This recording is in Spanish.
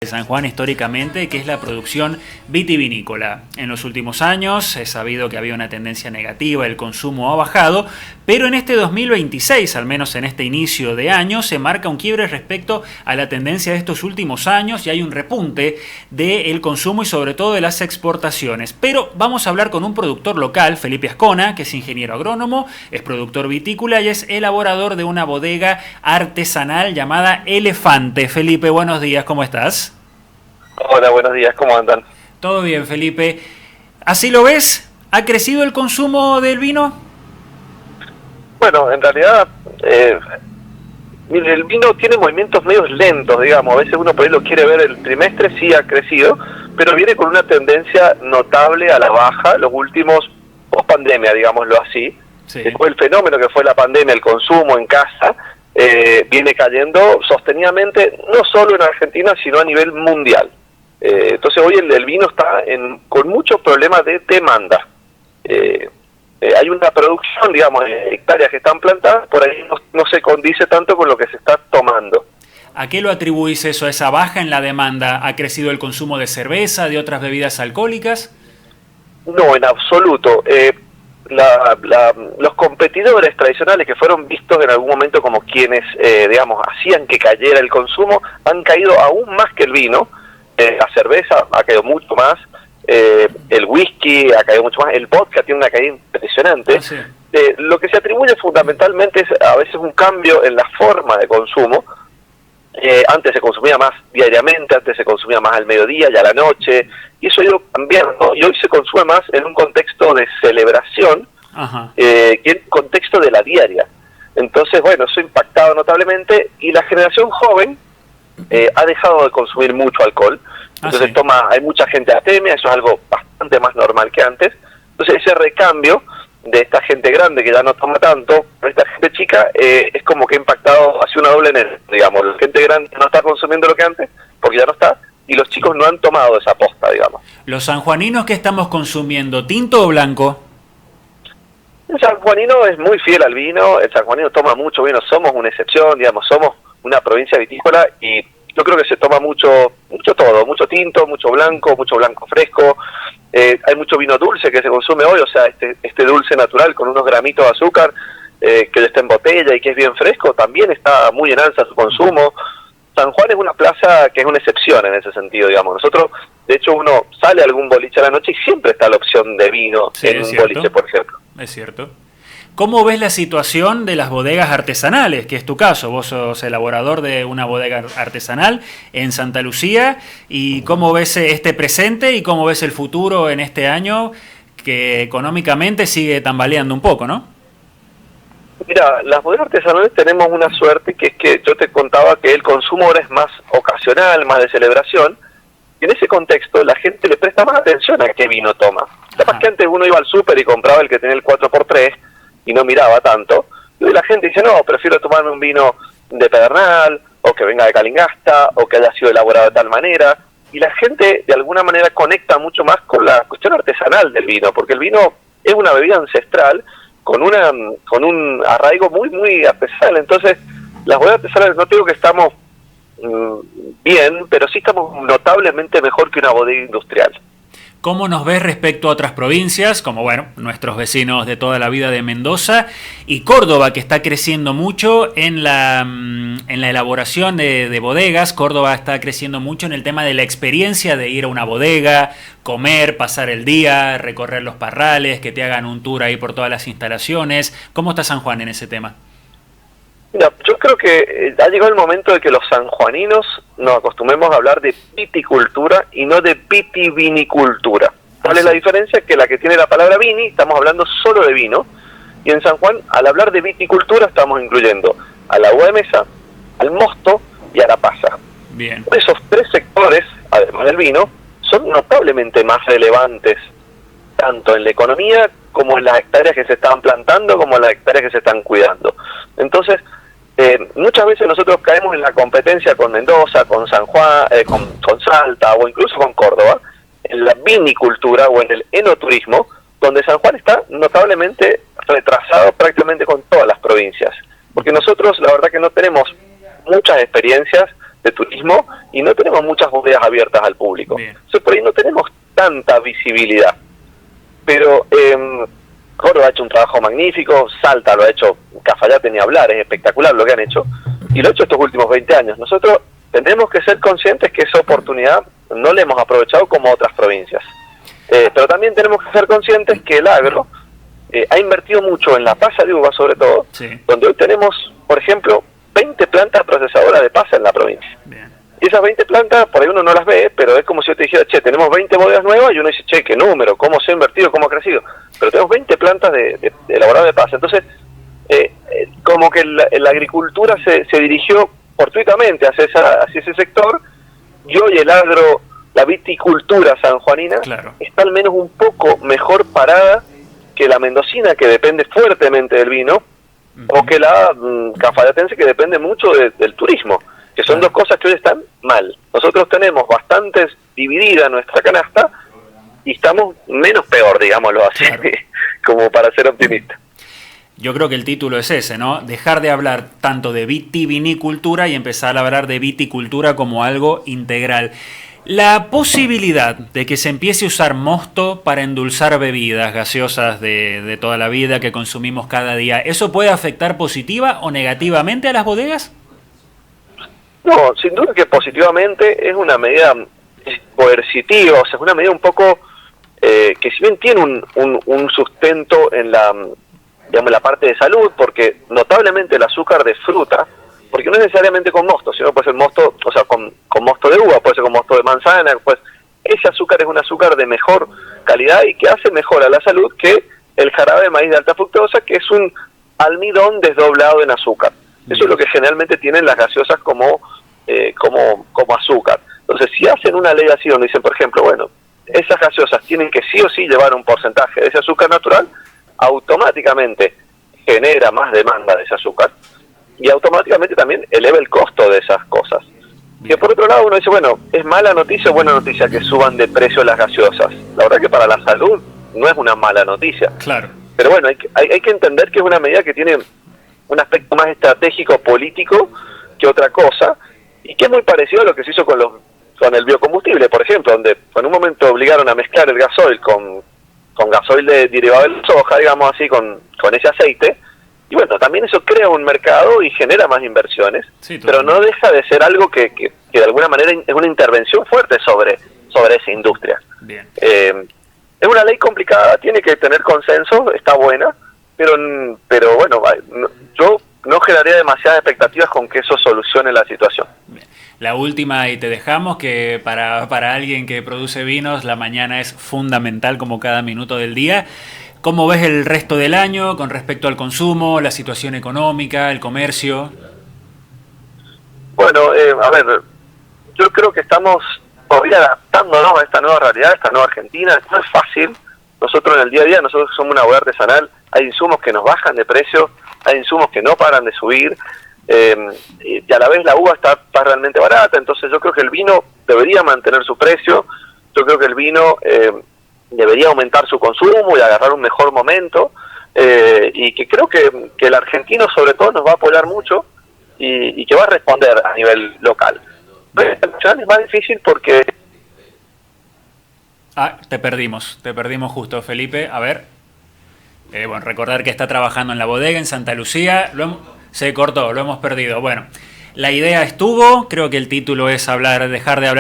San Juan históricamente, que es la producción vitivinícola. En los últimos años es sabido que había una tendencia negativa, el consumo ha bajado, pero en este 2026, al menos en este inicio de año, se marca un quiebre respecto a la tendencia de estos últimos años y hay un repunte del consumo y sobre todo de las exportaciones. Pero vamos a hablar con un productor local, Felipe Ascona, que es ingeniero agrónomo, es productor vitícola y es elaborador de una bodega artesanal llamada Elefante. Felipe, buenos días, ¿cómo estás? Hola, buenos días, ¿cómo andan? Todo bien, Felipe. ¿Así lo ves? ¿Ha crecido el consumo del vino? Bueno, en realidad, mire, el vino tiene movimientos medios lentos, digamos. A veces uno por ahí lo quiere ver, el trimestre sí ha crecido, pero viene con una tendencia notable a la baja los últimos, post pandemia, digámoslo así. Sí. Después del fenómeno que fue la pandemia, el consumo en casa, viene cayendo sostenidamente, no solo en Argentina, sino a nivel mundial. Entonces hoy el vino está con muchos problemas de demanda. Hay una producción, digamos, de hectáreas que están plantadas, por ahí no se condice tanto con lo que se está tomando. ¿A qué lo atribuís eso, esa baja en la demanda? ¿Ha crecido el consumo de cerveza, de otras bebidas alcohólicas? No, en absoluto. Los competidores tradicionales que fueron vistos en algún momento como quienes, digamos, hacían que cayera el consumo, han caído aún más que el vino. La cerveza ha caído mucho más, el whisky ha caído mucho más, el vodka tiene una caída impresionante. Ah, sí. Lo que se atribuye fundamentalmente es a veces un cambio en la forma de consumo. Antes se consumía más diariamente, antes se consumía más al mediodía y a la noche, y eso ha ido cambiando, y hoy se consume más en un contexto de celebración que en un contexto de la diaria. Entonces, bueno, eso ha impactado notablemente, y la generación joven ha dejado de consumir mucho alcohol. Entonces sí. hay mucha gente astemia, eso es algo bastante más normal que antes. Entonces ese recambio de esta gente grande que ya no toma tanto, pero esta gente chica es como que ha impactado hacia una doble energía, digamos. La gente grande no está consumiendo lo que antes, porque ya no está, y los chicos no han tomado esa posta, digamos. ¿Los sanjuaninos que estamos consumiendo, tinto o blanco? El sanjuanino es muy fiel al vino, el sanjuanino toma mucho vino, somos una excepción, digamos, somos una provincia vitícola y yo creo que se toma mucho todo, mucho tinto, mucho blanco fresco. Hay mucho vino dulce que se consume hoy, o sea, este dulce natural con unos gramitos de azúcar que ya está en botella y que es bien fresco, también está muy en alza su consumo. San Juan es una plaza que es una excepción en ese sentido, digamos. Nosotros, de hecho, uno sale a algún boliche a la noche y siempre está la opción de vino en un boliche, por ejemplo. Es cierto. ¿Cómo ves la situación de las bodegas artesanales, que es tu caso? Vos sos elaborador de una bodega artesanal en Santa Lucía, y ¿cómo ves este presente y cómo ves el futuro en este año que económicamente sigue tambaleando un poco, ¿no? Mira, las bodegas artesanales tenemos una suerte, que es que yo te contaba que el consumo ahora es más ocasional, más de celebración, y en ese contexto la gente le presta más atención a qué vino toma. Capaz que antes uno iba al súper y compraba el que tenía el 4x3 y no miraba tanto, y hoy la gente dice, no, prefiero tomarme un vino de Pedernal, o que venga de Calingasta, o que haya sido elaborado de tal manera, y la gente de alguna manera conecta mucho más con la cuestión artesanal del vino, porque el vino es una bebida ancestral con un arraigo muy artesanal. Entonces las bodegas artesanales, no digo que estamos bien, pero sí estamos notablemente mejor que una bodega industrial. ¿Cómo nos ves respecto a otras provincias, como bueno, nuestros vecinos de toda la vida de Mendoza y Córdoba, que está creciendo mucho en la elaboración de bodegas? Córdoba está creciendo mucho en el tema de la experiencia de ir a una bodega, comer, pasar el día, recorrer los parrales, que te hagan un tour ahí por todas las instalaciones. ¿Cómo está San Juan en ese tema? Mira, yo creo que ha llegado el momento de que los sanjuaninos nos acostumbremos a hablar de viticultura y no de vitivinicultura. ¿Cuál es la diferencia? Que la que tiene la palabra vini, estamos hablando solo de vino, y en San Juan, al hablar de viticultura, estamos incluyendo a la uva de mesa, al mosto y a la pasa. Bien. Esos tres sectores, además del vino, son notablemente más relevantes, tanto en la economía como en las hectáreas que se están plantando, como en las hectáreas que se están cuidando. Entonces, muchas veces nosotros caemos en la competencia con Mendoza, con San Juan, con Salta o incluso con Córdoba, en la vinicultura o en el enoturismo, donde San Juan está notablemente retrasado prácticamente con todas las provincias. Porque nosotros la verdad que no tenemos muchas experiencias de turismo y no tenemos muchas bodegas abiertas al público. Bien. Entonces por ahí no tenemos tanta visibilidad. Pero Córdoba ha hecho un trabajo magnífico, Salta lo ha hecho, Cafayate ni hablar, es espectacular lo que han hecho, y lo ha hecho estos últimos 20 años. Nosotros tenemos que ser conscientes que esa oportunidad no la hemos aprovechado como otras provincias. Pero también tenemos que ser conscientes que el agro ha invertido mucho en la pasa de uva, sobre todo, Sí. donde hoy tenemos, por ejemplo, 20 plantas procesadoras de pasa en la provincia. Bien. Y esas 20 plantas, por ahí uno no las ve, pero es como si yo te dijera, che, tenemos 20 bodegas nuevas, y uno dice, che, qué número, cómo se ha invertido, cómo ha crecido. Pero tenemos 20 plantas de elaborado de pasa. Entonces, como que la agricultura se dirigió fortuitamente hacia ese sector, y hoy el agro, la viticultura sanjuanina, Claro. está al menos un poco mejor parada que la mendocina, que depende fuertemente del vino, o que la cafayatense, que depende mucho del turismo, que son dos cosas que hoy están mal. Nosotros tenemos bastantes dividida nuestra canasta y estamos menos peor, digámoslo así, Claro. como para ser optimista. Yo creo que el título es ese, ¿no? Dejar de hablar tanto de vitivinicultura y empezar a hablar de viticultura como algo integral. La posibilidad de que se empiece a usar mosto para endulzar bebidas gaseosas de toda la vida que consumimos cada día, ¿eso puede afectar positiva o negativamente a las bodegas? No, sin duda que positivamente es una medida coercitiva, o sea, es una medida un poco que si bien tiene un sustento en la parte de salud, porque notablemente el azúcar de fruta, porque no es necesariamente con mosto, sino puede ser mosto, o sea, con mosto de uva, puede ser con mosto de manzana, pues ese azúcar es un azúcar de mejor calidad y que hace mejor a la salud que el jarabe de maíz de alta fructosa, que es un almidón desdoblado en azúcar. Eso es lo que generalmente tienen las gaseosas como azúcar. Entonces, si hacen una ley así donde dicen, por ejemplo, bueno, esas gaseosas tienen que sí o sí llevar un porcentaje de ese azúcar natural, automáticamente genera más demanda de ese azúcar y automáticamente también eleva el costo de esas cosas. Que por otro lado uno dice, bueno, ¿es mala noticia o buena noticia que suban de precio las gaseosas? La verdad que para la salud no es una mala noticia. Claro. Pero bueno, hay que entender que es una medida que tiene un aspecto más estratégico político que otra cosa, y que es muy parecido a lo que se hizo con el biocombustible, por ejemplo, donde en un momento obligaron a mezclar el gasoil con gasoil derivado de la soja, digamos así, con ese aceite, y bueno, también eso crea un mercado y genera más inversiones, Sí, pero no deja de ser algo que de alguna manera es una intervención fuerte sobre esa industria. Bien. Es una ley complicada, tiene que tener consenso, está buena, pero bueno, yo no generaría demasiadas expectativas con que eso solucione la situación. Bien. La última y te dejamos, que para alguien que produce vinos la mañana es fundamental como cada minuto del día. ¿Cómo ves el resto del año con respecto al consumo, la situación económica, el comercio? Bueno, a ver, yo creo que estamos todavía adaptándonos a esta nueva realidad, a esta nueva Argentina. No es fácil. Nosotros en el día a día, nosotros somos una bodega artesanal, hay insumos que nos bajan de precio, hay insumos que no paran de subir, y a la vez la uva está realmente barata, entonces yo creo que el vino debería mantener su precio, yo creo que el vino debería aumentar su consumo y agarrar un mejor momento, y que creo que el argentino sobre todo nos va a apoyar mucho y que va a responder a nivel local. Pero el nacional es más difícil porque... Te perdimos justo, Felipe. A ver, bueno, recordar que está trabajando en la bodega en Santa Lucía. Se cortó, lo hemos perdido. Bueno, la idea estuvo, creo que el título es dejar de hablar